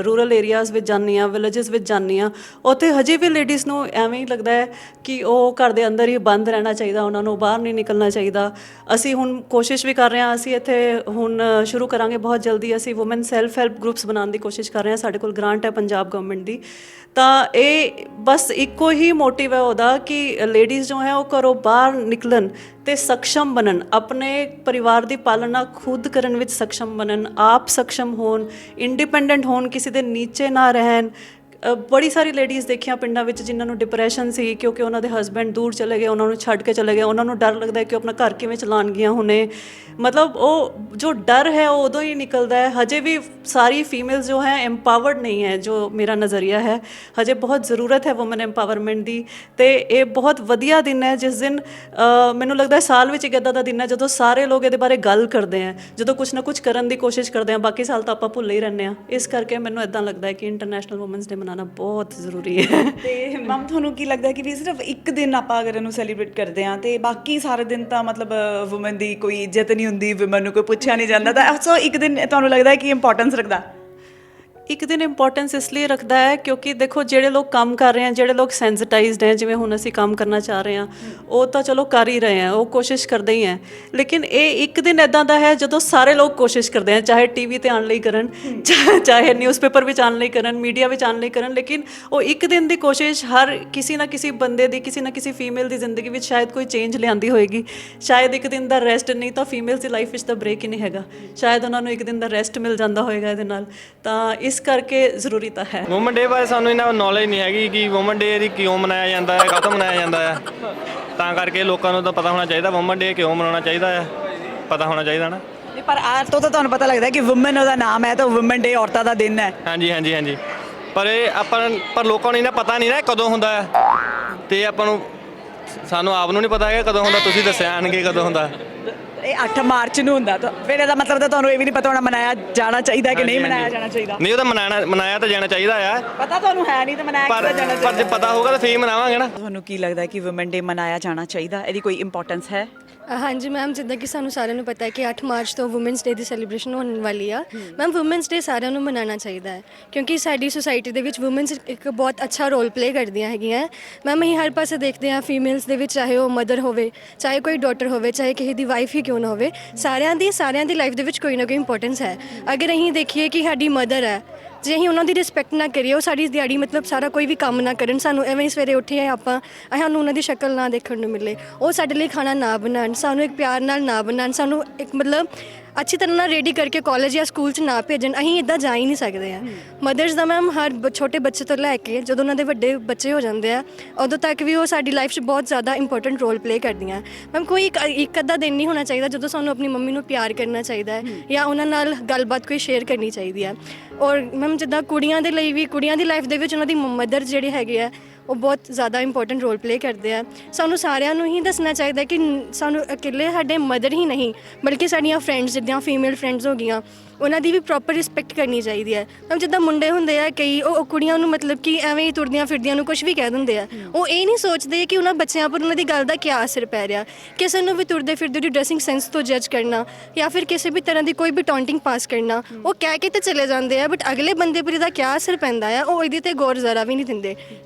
ਰੂਰਲ ਏਰੀਆਜ਼ ਵਿੱਚ ਜਾਂਦੀ ਹਾਂ, ਵਿਲੇਜਸ ਵਿੱਚ ਜਾਂਦੀ ਹਾਂ, ਉੱਥੇ ਹਜੇ ਵੀ ਲੇਡੀਜ਼ ਨੂੰ ਐਵੇਂ ਹੀ ਲੱਗਦਾ ਹੈ ਕਿ ਉਹ ਘਰ ਦੇ ਅੰਦਰ ਹੀ ਬੰਦ ਰਹਿਣਾ ਚਾਹੀਦਾ, ਉਹਨਾਂ ਨੂੰ ਬਾਹਰ ਨਹੀਂ ਨਿਕਲਣਾ ਚਾਹੀਦਾ। ਅਸੀਂ ਹੁਣ ਕੋਸ਼ਿਸ਼ ਵੀ ਕਰ ਰਹੇ ਹਾਂ, ਅਸੀਂ ਇੱਥੇ ਹੁਣ ਸ਼ੁਰੂ ਕਰਾਂਗੇ ਬਹੁਤ ਜਲਦੀ, ਅਸੀਂ ਵੂਮਨ ਸੈਲਫ ਹੈਲਪ ਗਰੁੱਪਸ ਬਣਾਉਣ ਦੀ ਕੋਸ਼ਿਸ਼ ਕਰ ਰਹੇ ਹਾਂ। ਸਾਡੇ ਕੋਲ ਗ੍ਰਾਂਟ ਹੈ ਪੰਜਾਬ ਗਵਰਨਮੈਂਟ ਦੀ। ਤਾਂ ਇਹ ਬਸ ਇੱਕੋ ਹੀ ਮੋਟਿਵ ਹੈ ਉਹਦਾ ਕਿ ਲੇਡੀਜ਼ ਜੋ ਹੈ ਉਹ ਘਰੋਂ ਬਾਹਰ ਨਿਕਲਣ ਅਤੇ ਸਕਸ਼ਮ ਬਣਨ, ਆਪਣੇ ਪਰਿਵਾਰ ਦੀ ਪਾਲਣਾ ਖੁਦ ਕਰਨ ਵਿੱਚ ਸਕਸ਼ਮ ਬਣਨ, ਆਪ ਸਕਸ਼ਮ ਹੋਣ, ਇੰਡੀਪੈਂਡੈਂਟ ਹੋਣ, ਕਿਸੇ ਦੇ ਨੀਚੇ ਨਾ ਰਹਿਣ। ਬੜੀ ਸਾਰੀ ਲੇਡੀਜ਼ ਦੇਖੀਆਂ ਪਿੰਡਾਂ ਵਿੱਚ ਜਿਨ੍ਹਾਂ ਨੂੰ ਡਿਪਰੈਸ਼ਨ ਸੀ ਕਿਉਂਕਿ ਉਹਨਾਂ ਦੇ ਹਸਬੈਂਡ ਦੂਰ ਚਲੇ ਗਏ, ਉਹਨਾਂ ਨੂੰ ਛੱਡ ਕੇ ਚਲੇ ਗਏ। ਉਹਨਾਂ ਨੂੰ ਡਰ ਲੱਗਦਾ ਕਿ ਉਹ ਆਪਣਾ ਘਰ ਕਿਵੇਂ ਚਲਾਉਣਗੀਆਂ ਹੁਣੇ। ਮਤਲਬ ਉਹ ਜੋ ਡਰ ਹੈ ਉਹ ਉਦੋਂ ਹੀ ਨਿਕਲਦਾ ਹੈ। ਹਜੇ ਵੀ ਸਾਰੀ ਫੀਮੇਲਸ ਜੋ ਹੈ ਐਮਪਾਵਰਡ ਨਹੀਂ ਹੈ, ਜੋ ਮੇਰਾ ਨਜ਼ਰੀਆ ਹੈ। ਹਜੇ ਬਹੁਤ ਜ਼ਰੂਰਤ ਹੈ ਵੂਮਨ ਐਮਪਾਵਰਮੈਂਟ ਦੀ। ਅਤੇ ਇਹ ਬਹੁਤ ਵਧੀਆ ਦਿਨ ਹੈ ਜਿਸ ਦਿਨ ਮੈਨੂੰ ਲੱਗਦਾ ਸਾਲ ਵਿੱਚ ਇੱਕ ਇੱਦਾਂ ਦਾ ਦਿਨ ਹੈ ਜਦੋਂ ਸਾਰੇ ਲੋਕ ਇਹਦੇ ਬਾਰੇ ਗੱਲ ਕਰਦੇ ਹੈ, ਜਦੋਂ ਕੁਛ ਨਾ ਕੁਛ ਕਰਨ ਦੀ ਕੋਸ਼ਿਸ਼ ਕਰਦੇ ਹਾਂ। ਬਾਕੀ ਸਾਲ ਤਾਂ ਆਪਾਂ ਭੁੱਲੇ ਹੀ ਰਹਿੰਦੇ ਹਾਂ। ਇਸ ਕਰਕੇ ਮੈਨੂੰ ਇੱਦਾਂ ਲੱਗਦਾ ਹੈ ਕਿ ਇੰਟਰਨੈਸ਼ਨਲ ਵੂਮਨਸ ਡੇ ਮਨਾਉਣਾ ਬਹੁਤ ਜ਼ਰੂਰੀ ਹੈ। ਤੇ ਮੈਮ ਤੁਹਾਨੂੰ ਕੀ ਲੱਗਦਾ ਕਿ ਵੀ ਸਿਰਫ ਇੱਕ ਦਿਨ ਆਪਾਂ ਅਗਰ ਇਹਨੂੰ ਸੈਲੀਬ੍ਰੇਟ ਕਰਦੇ ਹਾਂ ਤੇ ਬਾਕੀ ਸਾਰੇ ਦਿਨ ਤਾਂ ਮਤਲਬ ਵੂਮਨ ਦੀ ਕੋਈ ਇੱਜ਼ਤ ਨਹੀਂ ਹੁੰਦੀ, ਵੂਮਨ ਨੂੰ ਕੋਈ ਪੁੱਛਿਆ ਨਹੀਂ ਜਾਂਦਾ, ਤਾਂ ਸੋ ਇੱਕ ਦਿਨ ਤੁਹਾਨੂੰ ਲੱਗਦਾ ਕਿ ਇੰਪੋਰਟੈਂਸ ਰੱਖਦਾ? ਇੱਕ ਦਿਨ ਇੰਪੋਰਟੈਂਸ ਇਸ ਲਈ ਰੱਖਦਾ ਹੈ ਕਿਉਂਕਿ ਦੇਖੋ ਜਿਹੜੇ ਲੋਕ ਕੰਮ ਕਰ ਰਹੇ ਆ, ਜਿਹੜੇ ਲੋਕ ਸੈਂਸਿਟਾਈਜ਼ਡ ਹੈ, ਜਿਵੇਂ ਹੁਣ ਅਸੀਂ ਕੰਮ ਕਰਨਾ ਚਾਹ ਰਹੇ ਹਾਂ, ਉਹ ਤਾਂ ਚਲੋ ਕਰ ਹੀ ਰਹੇ ਆ, ਉਹ ਕੋਸ਼ਿਸ਼ ਕਰਦੇ ਹੀ ਹੈ। ਲੇਕਿਨ ਇਹ ਇੱਕ ਦਿਨ ਇੱਦਾਂ ਦਾ ਹੈ ਜਦੋਂ ਸਾਰੇ ਲੋਕ ਕੋਸ਼ਿਸ਼ ਕਰਦੇ ਆ, ਚਾਹੇ TV 'ਤੇ ਆਉਣ ਲਈ ਕਰਨ, ਚਾਹੇ ਨਿਊਜ਼ਪੇਪਰ ਵਿੱਚ ਆਉਣ ਲਈ ਕਰਨ, ਮੀਡੀਆ ਵਿੱਚ ਆਉਣ ਲਈ ਕਰਨ। ਲੇਕਿਨ ਉਹ ਇੱਕ ਦਿਨ ਦੀ ਕੋਸ਼ਿਸ਼ ਹਰ ਕਿਸੇ ਨਾ ਕਿਸੇ ਬੰਦੇ ਦੀ, ਕਿਸੇ ਨਾ ਕਿਸੇ ਫੀਮੇਲ ਦੀ ਜ਼ਿੰਦਗੀ ਵਿੱਚ ਸ਼ਾਇਦ ਕੋਈ ਚੇਂਜ ਲਿਆਂਦੀ ਹੋਏਗੀ। ਸ਼ਾਇਦ ਇੱਕ ਦਿਨ ਦਾ ਰੈਸਟ, ਨਹੀਂ ਤਾਂ ਫੀਮੇਲਸ ਦੀ ਲਾਈਫ ਵਿੱਚ ਤਾਂ ਬ੍ਰੇਕ ਹੀ ਨਹੀਂ ਹੈਗਾ, ਸ਼ਾਇਦ ਉਹਨਾਂ ਨੂੰ ਇੱਕ ਦਿਨ ਦਾ ਰੈਸਟ ਮਿਲ ਜਾਂਦਾ ਹੋਏਗਾ ਇਹਦੇ ਨਾਲ। ਤਾਂ ਇਸ ਕਰਕੇ ਜ਼ਰੂਰੀ ਤਾਂ ਹੈ। ਵੂਮਨ ਡੇ ਬਾਰੇ ਸਾਨੂੰ ਇਹਨਾਂ ਨੌਲੇਜ ਨਹੀਂ ਹੈਗੀ ਕਿ ਵੂਮਨ ਡੇ ਦੀ ਕਿਉਂ ਮਨਾਇਆ ਜਾਂਦਾ ਹੈ, ਕਾਹਤੋਂ ਮਨਾਇਆ ਜਾਂਦਾ ਹੈ, ਤਾਂ ਕਰਕੇ ਲੋਕਾਂ ਨੂੰ ਤਾਂ ਪਤਾ ਹੋਣਾ ਚਾਹੀਦਾ ਵੂਮਨ ਡੇ ਕਿਉਂ ਮਨਾਉਣਾ ਚਾਹੀਦਾ ਹੈ, ਪਤਾ ਹੋਣਾ ਚਾਹੀਦਾ ਨਾ। ਨਹੀਂ, ਪਰ ਆਜ ਤੋਂ ਤਾਂ ਤੁਹਾਨੂੰ ਪਤਾ ਲੱਗਦਾ ਕਿ ਵੂਮਨ ਉਹਦਾ ਨਾਮ ਹੈ ਤਾਂ ਵੂਮਨ ਡੇ ਔਰਤਾਂ ਦਾ ਦਿਨ ਹੈ। ਹਾਂਜੀ ਹਾਂਜੀ ਹਾਂਜੀ, ਪਰ ਇਹ ਪਰ ਲੋਕਾਂ ਨੂੰ ਇਹਨਾਂ ਪਤਾ ਨਹੀਂ ਨਾ ਕਦੋਂ ਹੁੰਦਾ ਹੈ, ਤੇ ਆਪਾਂ ਨੂੰ ਸਾਨੂੰ ਆਪ ਨੂੰ ਨਹੀਂ ਪਤਾ ਹੈਗਾ ਕਦੋਂ ਹੁੰਦਾ। ਤੁਸੀਂ ਦੱਸਿਆ ਆਣਗੇ ਕਦੋਂ ਹੁੰਦਾ। ਇਹ 8 ਮਾਰਚ ਨੂੰ ਹੁੰਦਾ, ਤਾਂ ਫਿਰ ਇਹਦਾ ਮਤਲਬ ਤਾਂ ਤੁਹਾਨੂੰ ਇਹ ਵੀ ਨਹੀਂ ਪਤਾ ਹੋਣਾ ਮਨਾਇਆ ਜਾਣਾ ਚਾਹੀਦਾ ਕਿ ਨਹੀਂ ਮਨਾਇਆ ਜਾਣਾ ਚਾਹੀਦਾ। ਨਹੀਂ, ਉਹ ਤਾਂ ਮਨਾਇਆ ਤਾਂ ਜਾਣਾ ਚਾਹੀਦਾ ਆ। ਪਤਾ ਤੁਹਾਨੂੰ ਹੈ ਨਹੀਂ ਤਾਂ ਮਨਾਇਆ ਕਿੱਦਾਂ ਜਾਣਾ ਚਾਹੀਦਾ। ਪਰ ਜੇ ਪਤਾ ਹੋਊਗਾ ਤਾਂ ਫੇਰ ਮਨਾਵਾਂਗੇ ਨਾ। ਤੁਹਾਨੂੰ ਕੀ ਲੱਗਦਾ ਕਿ ਵੂਮਨ ਡੇ ਮਨਾਇਆ ਜਾਣਾ ਚਾਹੀਦਾ, ਇਹਦੀ ਕੋਈ ਇੰਪੋਰਟੈਂਸ ਹੈ? ਹਾਂਜੀ ਮੈਮ, ਜਿੱਦਾਂ ਕਿ ਸਾਨੂੰ ਸਾਰਿਆਂ ਨੂੰ ਪਤਾ ਹੈ ਕਿ 8 ਮਾਰਚ ਤੋਂ ਵੂਮਨਸ ਡੇ ਦੀ ਸੈਲੀਬ੍ਰੇਸ਼ਨ ਹੋਣ ਵਾਲੀ ਆ। ਮੈਮ, ਵੂਮਨਸ ਡੇ ਸਾਰਿਆਂ ਨੂੰ ਮਨਾਉਣਾ ਚਾਹੀਦਾ ਹੈ ਕਿਉਂਕਿ ਸਾਡੀ ਸੁਸਾਇਟੀ ਦੇ ਵਿੱਚ ਵੂਮਨਸ ਇੱਕ ਬਹੁਤ ਅੱਛਾ ਰੋਲ ਪਲੇ ਕਰਦੀਆਂ ਹੈਗੀਆਂ। ਮੈਮ, ਅਸੀਂ ਹਰ ਪਾਸੇ ਦੇਖਦੇ ਹਾਂ ਫੀਮੇਲਸ ਦੇ ਵਿੱਚ, ਚਾਹੇ ਉਹ ਮਦਰ ਹੋਵੇ, ਚਾਹੇ ਕੋਈ ਡਾਟਰ ਹੋਵੇ, ਚਾਹੇ ਕਿਸੇ ਦੀ ਵਾਈਫ ਹੀ ਕਿਉਂ ਨਾ ਹੋਵੇ, ਸਾਰਿਆਂ ਦੀ ਲਾਈਫ ਦੇ ਵਿੱਚ ਕੋਈ ਨਾ ਕੋਈ ਇੰਪੋਰਟੈਂਸ ਹੈ। ਅਗਰ ਅਸੀਂ ਦੇਖੀਏ ਕਿ ਸਾਡੀ ਮਦਰ ਹੈ, ਜੇ ਅਸੀਂ ਉਹਨਾਂ ਦੀ ਰਿਸਪੈਕਟ ਨਾ ਕਰੀਏ, ਉਹ ਸਾਡੀ ਦਿਹਾੜੀ ਮਤਲਬ ਸਾਰਾ ਕੋਈ ਵੀ ਕੰਮ ਨਾ ਕਰਨ, ਸਾਨੂੰ ਐਵੇਂ ਸਵੇਰੇ ਉੱਠੇ ਸਾਨੂੰ ਉਹਨਾਂ ਦੀ ਸ਼ਕਲ ਨਾ ਦੇਖਣ ਨੂੰ ਮਿਲੇ, ਉਹ ਸਾਡੇ ਲਈ ਖਾਣਾ ਨਾ ਬਣਾਉਣ, ਸਾਨੂੰ ਇੱਕ ਪਿਆਰ ਨਾਲ ਨਾ ਬਣਾਉਣ, ਸਾਨੂੰ ਇੱਕ ਮਤਲਬ ਅੱਛੀ ਤਰ੍ਹਾਂ ਨਾਲ ਰੈਡੀ ਕਰਕੇ ਕਾਲਜ ਜਾਂ ਸਕੂਲ 'ਚ ਨਾ ਭੇਜਣ, ਅਸੀਂ ਇੱਦਾਂ ਜਾ ਹੀ ਨਹੀਂ ਸਕਦੇ ਹਾਂ। ਮਦਰਸ ਦਾ ਮੈਮ ਹਰ ਛੋਟੇ ਬੱਚੇ ਤੋਂ ਲੈ ਕੇ ਜਦੋਂ ਉਹਨਾਂ ਦੇ ਵੱਡੇ ਬੱਚੇ ਹੋ ਜਾਂਦੇ ਆ, ਉਦੋਂ ਤੱਕ ਵੀ ਉਹ ਸਾਡੀ ਲਾਈਫ 'ਚ ਬਹੁਤ ਜ਼ਿਆਦਾ ਇੰਪੋਰਟੈਂਟ ਰੋਲ ਪਲੇ ਕਰਦੀਆਂ। ਮੈਮ, ਕੋਈ ਇੱਕ ਅੱਧਾ ਦਿਨ ਨਹੀਂ ਹੋਣਾ ਚਾਹੀਦਾ ਜਦੋਂ ਸਾਨੂੰ ਆਪਣੀ ਮੰਮੀ ਨੂੰ ਪਿਆਰ ਕਰਨਾ ਚਾਹੀਦਾ ਹੈ ਜਾਂ ਉਹਨਾਂ ਨਾਲ ਗੱਲਬਾਤ ਕੋਈ ਸ਼ੇਅਰ ਕਰਨੀ ਚਾਹੀਦੀ ਹੈ। ਔਰ ਮੈਮ, ਜਿੱਦਾਂ ਕੁੜੀਆਂ ਦੇ ਲਈ ਵੀ, ਕੁੜੀਆਂ ਦੀ ਲਾਈਫ ਦੇ ਵਿੱਚ ਉਹਨਾਂ ਦੀ ਮਦਰ ਜਿਹੜੇ ਹੈਗੇ ਆ, ਉਹ ਬਹੁਤ ਜ਼ਿਆਦਾ ਇੰਪੋਰਟੈਂਟ ਰੋਲ ਪਲੇ ਕਰਦੇ ਆ। ਸਾਨੂੰ ਸਾਰਿਆਂ ਨੂੰ ਹੀ ਦੱਸਣਾ ਚਾਹੀਦਾ ਕਿ ਸਾਨੂੰ ਇਕੱਲੇ ਸਾਡੇ ਮਦਰ ਹੀ ਨਹੀਂ, ਬਲਕਿ ਸਾਡੀਆਂ ਫਰੈਂਡਸ ਜਿੱਦਾਂ ਫੀਮੇਲ ਫਰੈਂਡਸ ਹੋ ਗਈਆਂ, ਉਹਨਾਂ ਦੀ ਵੀ ਪ੍ਰੋਪਰ ਰਿਸਪੈਕਟ ਕਰਨੀ ਚਾਹੀਦੀ ਹੈ। ਮੈਮ, ਜਿੱਦਾਂ ਮੁੰਡੇ ਹੁੰਦੇ ਆ ਕਈ, ਉਹ ਕੁੜੀਆਂ ਨੂੰ ਮਤਲਬ ਕਿ ਐਵੇਂ ਹੀ ਤੁਰਦੀਆਂ ਫਿਰਦੀਆਂ ਨੂੰ ਕੁਝ ਵੀ ਕਹਿ ਦਿੰਦੇ ਆ। ਉਹ ਇਹ ਨਹੀਂ ਸੋਚਦੇ ਕਿ ਉਹਨਾਂ ਬੱਚਿਆਂ ਪਰ ਉਹਨਾਂ ਦੀ ਗੱਲ ਦਾ ਕੀ ਅਸਰ ਪੈ ਰਿਹਾ। ਕਿਸੇ ਨੂੰ ਵੀ ਤੁਰਦੇ ਫਿਰਦੇ ਦੀ ਡਰੈਸਿੰਗ ਸੈਂਸ ਤੋਂ ਜੱਜ ਕਰਨਾ ਜਾਂ ਫਿਰ ਕਿਸੇ ਵੀ ਤਰ੍ਹਾਂ ਦੀ ਕੋਈ ਵੀ ਟੌਂਟਿੰਗ ਪਾਸ ਕਰਨਾ, ਉਹ ਕਹਿ ਕੇ ਤਾਂ ਚਲੇ ਜਾਂਦੇ ਆ, ਬਟ ਅਗਲੇ ਬੰਦੇ ਪਰ ਇਹਦਾ ਕੀ ਅਸਰ ਪੈਂਦਾ ਆ ਉਹ ਇਹਦੇ 'ਤੇ ਗੌਰ ਜ਼ਰਾ ਵੀ ਨਹੀਂ ਦਿੰਦੇ।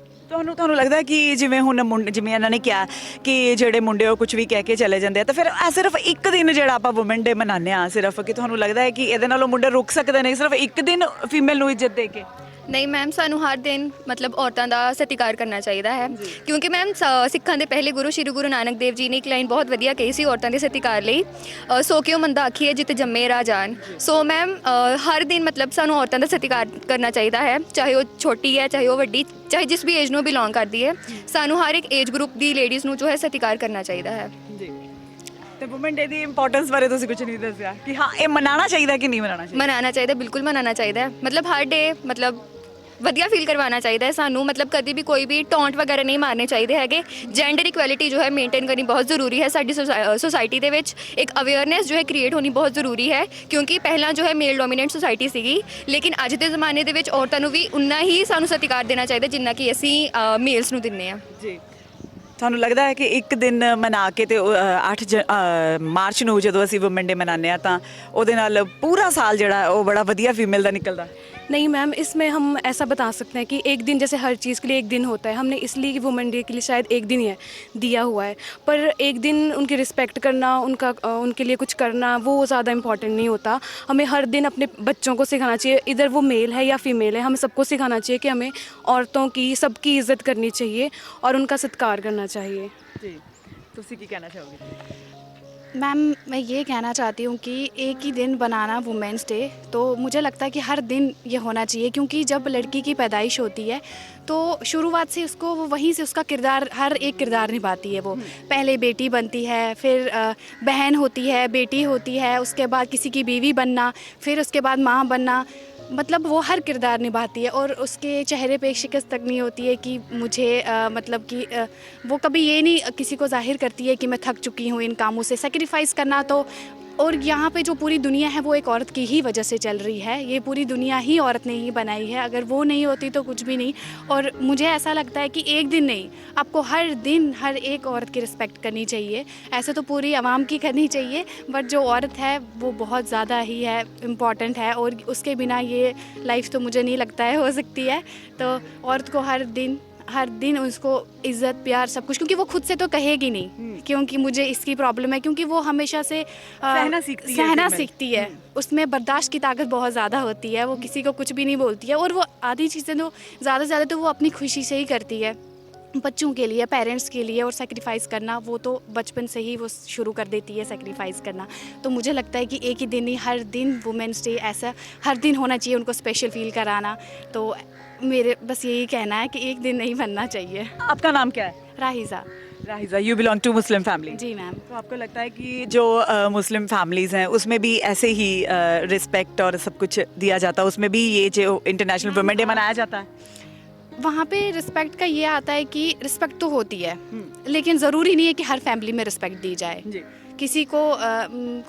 ਤੁਹਾਨੂੰ ਲੱਗਦਾ ਕਿ ਜਿਵੇਂ ਹੁਣ ਜਿਵੇਂ ਇਹਨਾਂ ਨੇ ਕਿਹਾ ਕਿ ਜਿਹੜੇ ਮੁੰਡੇ ਉਹ ਕੁਝ ਵੀ ਕਹਿ ਕੇ ਚਲੇ ਜਾਂਦੇ ਆ, ਤਾਂ ਫਿਰ ਇਹ ਸਿਰਫ ਇੱਕ ਦਿਨ ਜਿਹੜਾ ਆਪਾਂ ਵੂਮਨ ਡੇ ਮਨਾਉਂਦੇ ਆ, ਸਿਰਫ ਕਿ ਤੁਹਾਨੂੰ ਲੱਗਦਾ ਹੈ ਕਿ ਇਹਦੇ ਨਾਲੋਂ ਮੁੰਡੇ ਰੁਕ ਸਕਦੇ ਨੇ ਸਿਰਫ ਇੱਕ ਦਿਨ ਫੀਮੇਲ ਨੂੰ ਇੱਜ਼ਤ ਦੇ ਕੇ? ਨਹੀਂ ਮੈਮ, ਸਾਨੂੰ ਹਰ ਦਿਨ ਮਤਲਬ ਔਰਤਾਂ ਦਾ ਸਤਿਕਾਰ ਕਰਨਾ ਚਾਹੀਦਾ ਹੈ ਕਿਉਂਕਿ ਮੈਮ ਸਿੱਖਾਂ ਦੇ ਪਹਿਲੇ ਗੁਰੂ ਸ਼੍ਰੀ ਗੁਰੂ ਨਾਨਕ ਦੇਵ ਜੀ ਨੇ ਇੱਕ ਲਾਈਨ ਬਹੁਤ ਵਧੀਆ ਕਹੀ ਸੀ ਔਰਤਾਂ ਦੇ ਸਤਿਕਾਰ ਲਈ, ਸੋ ਕਿਉ ਮੰਦਾ ਆਖੀਏ ਜਿੱਤ ਜੰਮੇ ਰਾਜਾਨ। ਸੋ ਮੈਮ, ਹਰ ਦਿਨ ਮਤਲਬ ਸਾਨੂੰ ਔਰਤਾਂ ਦਾ ਸਤਿਕਾਰ ਕਰਨਾ ਚਾਹੀਦਾ ਹੈ, ਚਾਹੇ ਉਹ ਛੋਟੀ ਹੈ, ਚਾਹੇ ਉਹ ਵੱਡੀ, ਚਾਹੇ ਜਿਸ ਵੀ ਏਜ ਨੂੰ ਬਿਲੋਂਗ ਕਰਦੀ ਹੈ, ਸਾਨੂੰ ਹਰ ਇੱਕ ਏਜ ਗਰੁੱਪ ਦੀ ਲੇਡੀਜ਼ ਨੂੰ ਜੋ ਹੈ ਸਤਿਕਾਰ ਕਰਨਾ ਚਾਹੀਦਾ ਹੈ। ਤੇ ਵੂਮਨ ਡੇ ਦੀ ਇੰਪੋਰਟੈਂਸ ਬਾਰੇ ਤੁਸੀਂ ਕੁਝ ਨਹੀਂ ਦੱਸਿਆ ਕਿ ਹਾਂ ਇਹ ਮਨਾਉਣਾ ਚਾਹੀਦਾ ਕਿ ਨਹੀਂ ਮਨਾਉਣਾ ਚਾਹੀਦਾ? ਮਨਾਉਣਾ ਚਾਹੀਦਾ, ਬਿਲਕੁਲ ਮਨਾਉਣਾ ਚਾਹੀਦਾ ਹੈ। ਮਤਲਬ ਹਰ ਡੇ ਮਤਲਬ ਵਧੀਆ ਫੀਲ ਕਰਵਾਉਣਾ ਚਾਹੀਦਾ ਹੈ ਸਾਨੂੰ, ਮਤਲਬ ਕਦੀ ਵੀ ਕੋਈ ਵੀ ਟੌਂਟ ਵਗੈਰਾ ਨਹੀਂ ਮਾਰਨੇ ਚਾਹੀਦੇ ਹੈਗੇ। ਜੈਂਡਰ ਇਕੁਐਲਿਟੀ ਜੋ ਹੈ ਮੇਨਟੇਨ ਕਰਨੀ ਬਹੁਤ ਜ਼ਰੂਰੀ ਹੈ ਸਾਡੀ ਸੋਸਾਇਟੀ ਦੇ ਵਿੱਚ। ਇੱਕ ਅਵੇਅਰਨੈਸ ਜੋ ਹੈ ਕ੍ਰੀਏਟ ਹੋਣੀ ਬਹੁਤ ਜ਼ਰੂਰੀ ਹੈ ਕਿਉਂਕਿ ਪਹਿਲਾਂ ਜੋ ਹੈ ਮੇਲ ਡੋਮੀਨੈਂਟ ਸੋਸਾਇਟੀ ਸੀਗੀ, ਲੇਕਿਨ ਅੱਜ ਦੇ ਜ਼ਮਾਨੇ ਦੇ ਵਿੱਚ ਔਰਤਾਂ ਨੂੰ ਵੀ ਉਨਾ ਹੀ ਸਾਨੂੰ ਸਤਿਕਾਰ ਦੇਣਾ ਚਾਹੀਦਾ ਜਿੰਨਾ ਕਿ ਅਸੀਂ ਮੇਲਸ ਨੂੰ ਦਿੰਦੇ ਹਾਂ। ਜੀ, ਤੁਹਾਨੂੰ ਲੱਗਦਾ ਹੈ ਕਿ ਇੱਕ ਦਿਨ ਮਨਾ ਕੇ ਤੇ 8 ਮਾਰਚ ਨੂੰ ਜਦੋਂ ਅਸੀਂ ਵੂਮਨ ਡੇ ਮਨਾਉਂਦੇ ਆ ਤਾਂ ਉਹਦੇ ਨਾਲ ਪੂਰਾ ਸਾਲ ਜਿਹੜਾ ਉਹ ਬੜਾ ਵਧੀਆ ਫੀਮੇਲ ਦਾ ਨਿਕਲਦਾ? नहीं मैम, इसमें हम ऐसा बता सकते हैं कि एक दिन, जैसे हर चीज़ के लिए एक दिन होता है, हमने इसलिए वुमेन डे के लिए शायद एक दिन ही है दिया हुआ है, पर एक दिन उनकी रिस्पेक्ट करना, उनके लिए कुछ करना वो ज़्यादा इम्पॉर्टेंट नहीं होता। हमें हर दिन अपने बच्चों को सिखाना चाहिए, इधर वो मेल है या फीमेल है, हमें सबको सिखाना चाहिए कि हमें औरतों की सबकी इज़्ज़त करनी चाहिए और उनका सत्कार करना चाहिए। जी, तुसी की कहना चाहोगे? मैम, मैं ये कहना चाहती हूँ कि एक ही दिन बनाना वुमेंस डे, तो मुझे लगता है कि हर दिन ये होना चाहिए क्योंकि जब लड़की की पैदाइश होती है तो शुरुआत से उसको वो वहीं से उसका किरदार, हर एक किरदार निभाती है। वो पहले बेटी बनती है, फिर बहन होती है, बेटी होती है, उसके बाद किसी की बीवी बनना, फिर उसके बाद माँ बनना, मतलब वो हर किरदार निभाती है और उसके चेहरे पे एक शिकस्त तक नहीं होती है कि मुझे मतलब कि वो कभी ये नहीं किसी को जाहिर करती है कि मैं थक चुकी हूँ इन कामों से। सेक्रीफाइस करना तो, और यहाँ पे जो पूरी दुनिया है वो एक औरत की ही वजह से चल रही है, ये पूरी दुनिया ही औरत ने ही बनाई है, अगर वो नहीं होती तो कुछ भी नहीं। और मुझे ऐसा लगता है कि एक दिन नहीं, आपको हर दिन हर एक औरत की रिस्पेक्ट करनी चाहिए। ऐसे तो पूरी आवाम की करनी चाहिए, बट जो औरत है वो बहुत ज़्यादा ही है, इम्पॉर्टेंट है, और उसके बिना ये लाइफ तो मुझे नहीं लगता है हो सकती है। तो औरत को हर दिन उसको इज़्ज़त, प्यार, सब कुछ, क्योंकि वो खुद से तो कहेगी नहीं क्योंकि मुझे इसकी प्रॉब्लम है, क्योंकि वो हमेशा से सहना सीखती है। उसमें बर्दाश्त की ताकत बहुत ज़्यादा होती है, वो किसी को कुछ भी नहीं बोलती है, और वो आधी चीज़ें तो ज़्यादा से ज़्यादा तो वो अपनी खुशी से ही करती है। बच्चों के लिए, पेरेंट्स के लिए, और सेक्रीफाइस करना वो तो बचपन से ही वो शुरू कर देती है सेक्रीफाइस करना। तो मुझे लगता है कि एक ही दिन नहीं, हर दिन वुमेंस डे ऐसा हर दिन होना चाहिए, उनको स्पेशल फील कराना। तो मेरे बस यही कहना है कि एक दिन नहीं बनना चाहिए। आपका नाम क्या है? Rahija. Rahija, you belong to Muslim family? जी मैम। तो आपको लगता है कि जो मुस्लिम फैमिलीज़ हैं उसमें भी ऐसे ही रिस्पेक्ट और सब कुछ दिया जाता है, उसमें भी ये जो इंटरनेशनल वुमेन डे मनाया जाता है? वहाँ पे रिस्पेक्ट का ये आता है कि रिस्पेक्ट तो होती है, लेकिन ज़रूरी नहीं है कि हर फैमिली में रिस्पेक्ट दी जाए। किसी को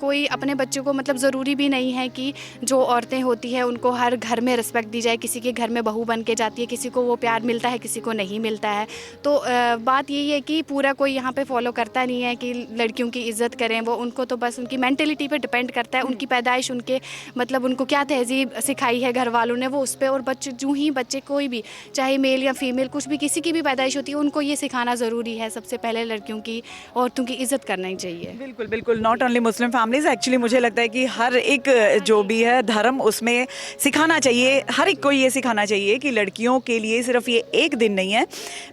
कोई अपने बच्चों को मतलब ज़रूरी भी नहीं है कि जो औरतें होती हैं उनको हर घर में रिस्पेक्ट दी जाए। किसी के घर में बहू बन के जाती है, किसी को वो प्यार मिलता है, किसी को नहीं मिलता है। तो बात यही है कि पूरा कोई यहाँ पे फॉलो करता नहीं है कि लड़कियों की इज़्ज़त करें। वो उनको तो बस उनकी मेंटेलिटी पे डिपेंड करता है, उनकी पैदाइश, उनके मतलब उनको क्या तहजीब सिखाई है घर वालों ने, वो उस पर। और बच्चे जो ही बच्चे कोई भी, चाहे मेल या फीमेल, कुछ भी किसी की भी पैदाइश होती है, उनको ये सिखाना ज़रूरी है। सबसे पहले लड़कियों की, औरतों की इज़्ज़त करना ही चाहिए। बिल्कुल बिल्कुल, not only Muslim families, actually मुझे लगता है कि हर एक जो भी है धर्म उसमें सिखाना चाहिए, हर एक को ये सिखाना चाहिए कि लड़कियों के लिए सिर्फ ये एक दिन नहीं है,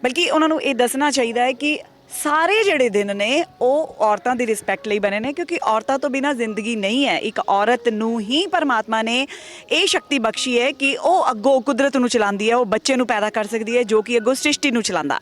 बल्कि उन्होंने ये दसना चाहिए कि ਸਾਰੇ ਜਿਹੜੇ ਦਿਨ ਨੇ ਉਹ ਔਰਤਾਂ ਦੀ ਰਿਸਪੈਕਟ ਲਈ ਬਣੇ ਨੇ, ਕਿਉਂਕਿ ਔਰਤਾਂ ਤੋਂ ਬਿਨਾ ਜ਼ਿੰਦਗੀ ਨਹੀਂ ਹੈ। ਇੱਕ ਔਰਤ ਨੂੰ ਹੀ ਪਰਮਾਤਮਾ ਨੇ ਇਹ ਸ਼ਕਤੀ ਬਖਸ਼ੀ ਹੈ ਕਿ ਉਹ ਅੱਗੋਂ ਕੁਦਰਤ ਨੂੰ ਚਲਾਉਂਦੀ ਹੈ, ਉਹ ਬੱਚੇ ਨੂੰ ਪੈਦਾ ਕਰ ਸਕਦੀ ਹੈ ਜੋ ਕਿ ਅੱਗੋਂ ਸ੍ਰਿਸ਼ਟੀ ਨੂੰ ਚਲਾਉਂਦਾ।